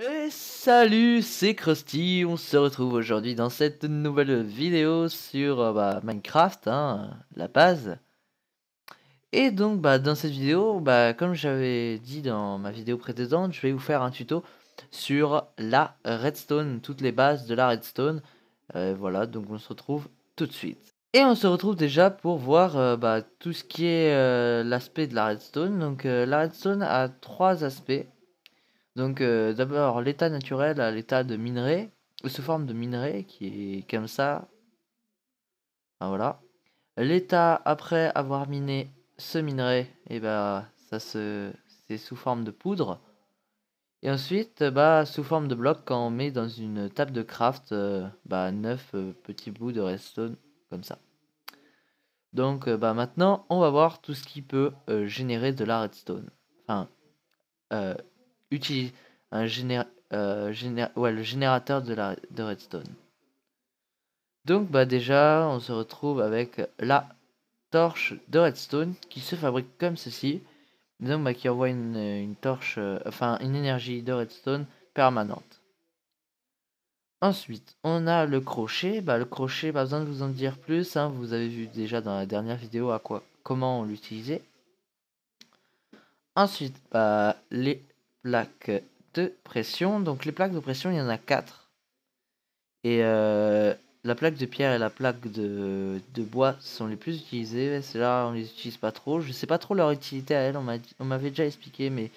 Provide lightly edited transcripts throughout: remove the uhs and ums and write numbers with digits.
Et salut, c'est Krusty, on se retrouve aujourd'hui dans cette nouvelle vidéo sur Minecraft, la base. Et donc dans cette vidéo, comme j'avais dit dans ma vidéo précédente, je vais vous faire un tuto sur la redstone, toutes les bases de la redstone. Voilà, donc on se retrouve tout de suite. Et on se retrouve déjà pour voir tout ce qui est l'aspect de la redstone. Donc la redstone a trois aspects. Donc d'abord l'état naturel à l'état de minerai, sous forme de minerai qui est comme ça. Ah, voilà. L'état après avoir miné ce minerai, et c'est sous forme de poudre. Et ensuite sous forme de bloc quand on met dans une table de craft 9 petits bouts de redstone comme ça. Donc maintenant on va voir tout ce qui peut générer de la redstone. Enfin utilise un le générateur de redstone. Donc déjà on se retrouve avec la torche de redstone qui se fabrique comme ceci. Donc qui envoie une torche, une énergie de redstone permanente. Ensuite, on a le crochet. Le crochet, pas besoin de vous en dire plus. Vous avez vu déjà dans la dernière vidéo comment on l'utilisait. Ensuite, les plaques de pression. Donc les plaques de pression, il y en a 4. Et la plaque de pierre et la plaque de bois sont les plus utilisées. Celles-là, on les utilise pas trop. Je sais pas trop leur utilité à elles. On m'avait déjà expliqué, mais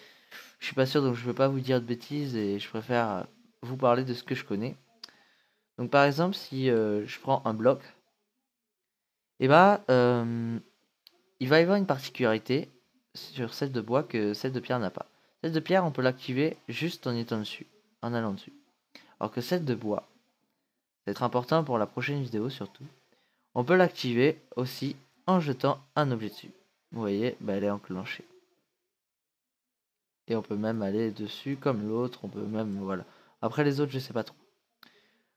je suis pas sûr, donc je veux pas vous dire de bêtises et je préfère vous parler de ce que je connais. Donc par exemple, si je prends un bloc, et il va y avoir une particularité sur celle de bois que celle de pierre n'a pas. Celle de pierre, on peut l'activer juste en étant dessus, en allant dessus. Alors que celle de bois, ça va être important pour la prochaine vidéo surtout, on peut l'activer aussi en jetant un objet dessus. Vous voyez, elle est enclenchée. Et on peut même aller dessus comme l'autre, on peut même, voilà. Après les autres, je sais pas trop.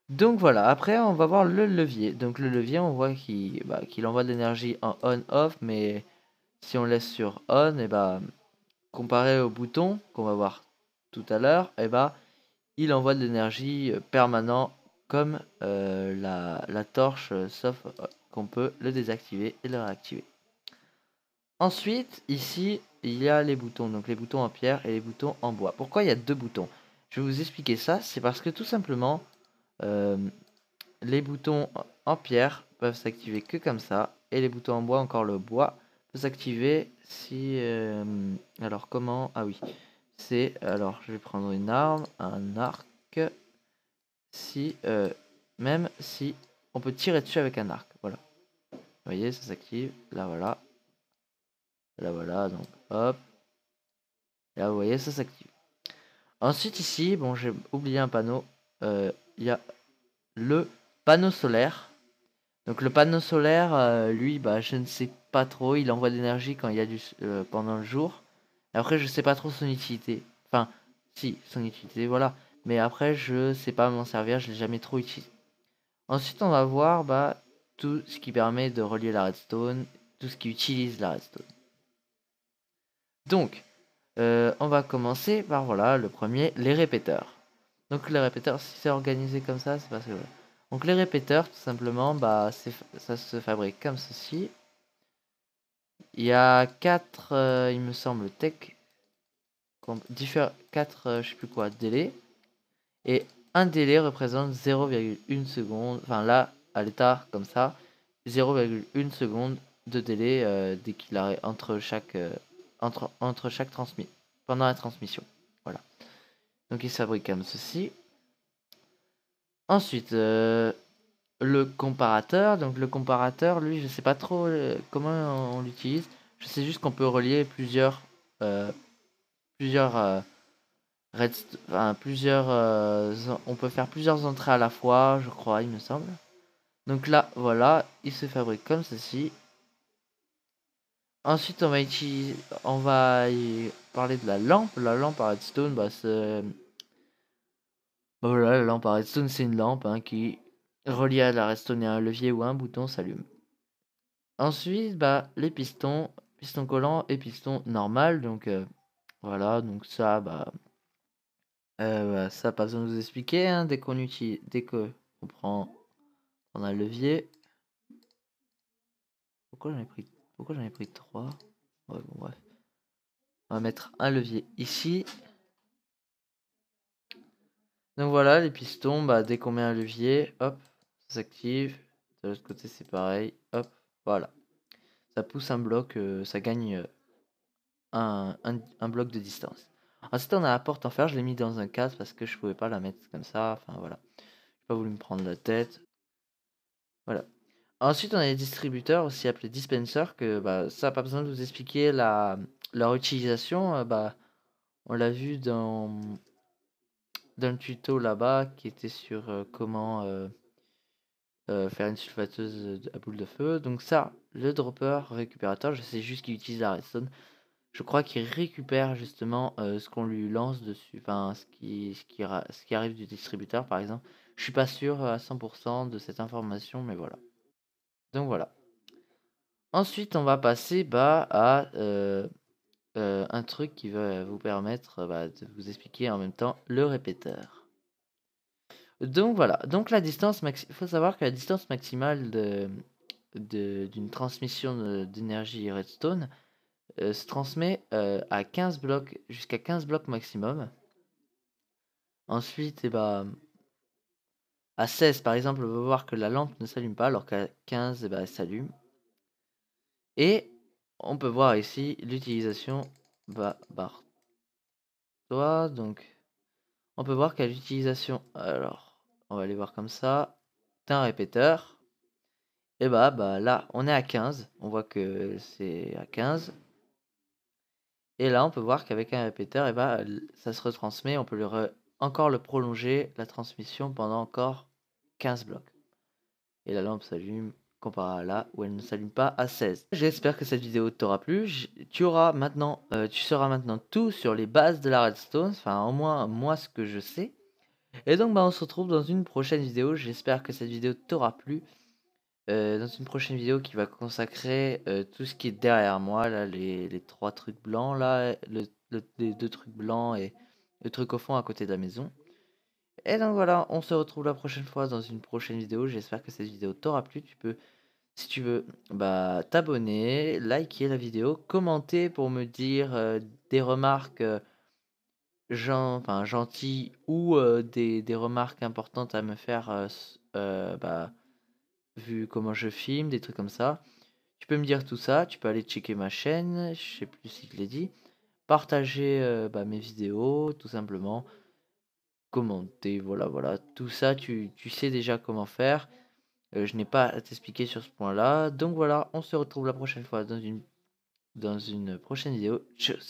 Donc voilà, après on va voir le levier. Donc le levier, on voit qu'il envoie de l'énergie en on-off, mais si on laisse sur on, comparé au bouton qu'on va voir tout à l'heure, il envoie de l'énergie permanent comme la torche, sauf qu'on peut le désactiver et le réactiver. Ensuite, ici, il y a les boutons, donc les boutons en pierre et les boutons en bois. Pourquoi il y a deux boutons? Je vais vous expliquer ça, c'est parce que tout simplement, euh, les boutons en pierre peuvent s'activer que comme ça, et les boutons en bois, encore le bois, peut s'activer si... alors comment? Ah oui, c'est... Alors, je vais prendre une arme, un arc, si... même si on peut tirer dessus avec un arc, voilà. Vous voyez, ça s'active, là voilà. Là voilà, donc hop. Là vous voyez, ça s'active. Ensuite ici, bon j'ai oublié un panneau. Il y a le panneau solaire. Donc le panneau solaire, lui, je ne sais pas trop. Il envoie de l'énergie quand il y a pendant le jour. Et après, je sais pas trop son utilité. Enfin, si, son utilité, voilà. Mais après, je sais pas m'en servir. Je l'ai jamais trop utilisé. Ensuite, on va voir tout ce qui permet de relier la redstone, tout ce qui utilise la redstone. Donc, on va commencer par voilà le premier, les répéteurs. Donc les répéteurs, si c'est organisé comme ça, c'est parce que voilà. Donc les répéteurs, tout simplement, ça se fabrique comme ceci. Il y a 4, il me semble, quatre, je sais plus quoi, délais. Et un délai représente 0,1 seconde. Enfin là, à l'état comme ça, 0,1 seconde de délai dès qu'il a entre chaque transmis pendant la transmission. Voilà. Donc il se fabrique comme ceci. Ensuite, le comparateur. Donc le comparateur, lui, je sais pas trop comment on l'utilise. Je sais juste qu'on peut relier euh, plusieurs, on peut faire plusieurs entrées à la fois, je crois, il me semble. Donc là, voilà, il se fabrique comme ceci. Ensuite, on va y parler de la lampe. La lampe à redstone, voilà, la lampe à redstone, c'est une lampe qui, reliée à la redstone et à un levier ou un bouton, s'allume. Ensuite, les pistons, piston collant et piston normal. Donc voilà, donc ça, Ça, pas besoin de vous expliquer, hein, dès que on prend un levier. Pourquoi j'en ai pris 3? Ouais, bon, bref. On va mettre un levier ici. Donc voilà, les pistons, bah, dès qu'on met un levier, hop, ça s'active. De l'autre côté, c'est pareil. Hop, voilà. Ça pousse un bloc, ça gagne un bloc de distance. Ensuite, on a la porte en fer. Je l'ai mis dans un cadre parce que je pouvais pas la mettre comme ça. Enfin, voilà. J'ai pas voulu me prendre la tête. Voilà. Ensuite, on a les distributeurs, aussi appelés dispensers, que bah, ça, pas besoin de vous expliquer leur utilisation. Bah, on l'a vu dans le tuto là-bas qui était sur comment faire une sulfateuse à boule de feu. Donc ça, le dropper récupérateur, je sais juste qu'il utilise la redstone. Je crois qu'il récupère justement ce qu'on lui lance dessus, enfin ce qui arrive du distributeur par exemple. Je suis pas sûr à 100% de cette information, mais voilà. Donc voilà. Ensuite, on va passer bah, à un truc qui va vous permettre bah, de vous expliquer en même temps le répéteur. Donc voilà, donc la distance il faut savoir que la distance maximale d'une transmission d'énergie redstone se transmet à 15 blocs, jusqu'à 15 blocs maximum. Ensuite, à 16 par exemple, on va voir que la lampe ne s'allume pas, alors qu'à 15, elle s'allume. Et on peut voir ici l'utilisation toi, donc on peut voir qu'à l'utilisation, alors on va aller voir comme ça, d'un répéteur, et bah là on est à 15, on voit que c'est à 15. Et là on peut voir qu'avec un répéteur, ça se retransmet, on peut encore le prolonger, la transmission, pendant encore 15 blocs. Et la lampe s'allume comparé à là où elle ne s'allume pas à 16. J'espère que cette vidéo t'aura plu. Tu sauras maintenant tout sur les bases de la redstone, enfin au moins moi ce que je sais. Et donc on se retrouve dans une prochaine vidéo. J'espère que cette vidéo t'aura plu. Dans une prochaine vidéo qui va consacrer tout ce qui est derrière moi, là, les 3 trucs blancs, là, les 2 trucs blancs et le truc au fond à côté de la maison. Et donc voilà, on se retrouve la prochaine fois dans une prochaine vidéo. J'espère que cette vidéo t'aura plu. Tu peux, si tu veux, t'abonner, liker la vidéo, commenter pour me dire des remarques gentilles ou des remarques importantes à me faire vu comment je filme, des trucs comme ça. Tu peux me dire tout ça, tu peux aller checker ma chaîne, je sais plus si je l'ai dit. Partager mes vidéos, tout simplement. Commenter, voilà. Tout ça, tu sais déjà comment faire. Je n'ai pas à t'expliquer sur ce point-là. Donc voilà, on se retrouve la prochaine fois dans une prochaine vidéo. Tchuss.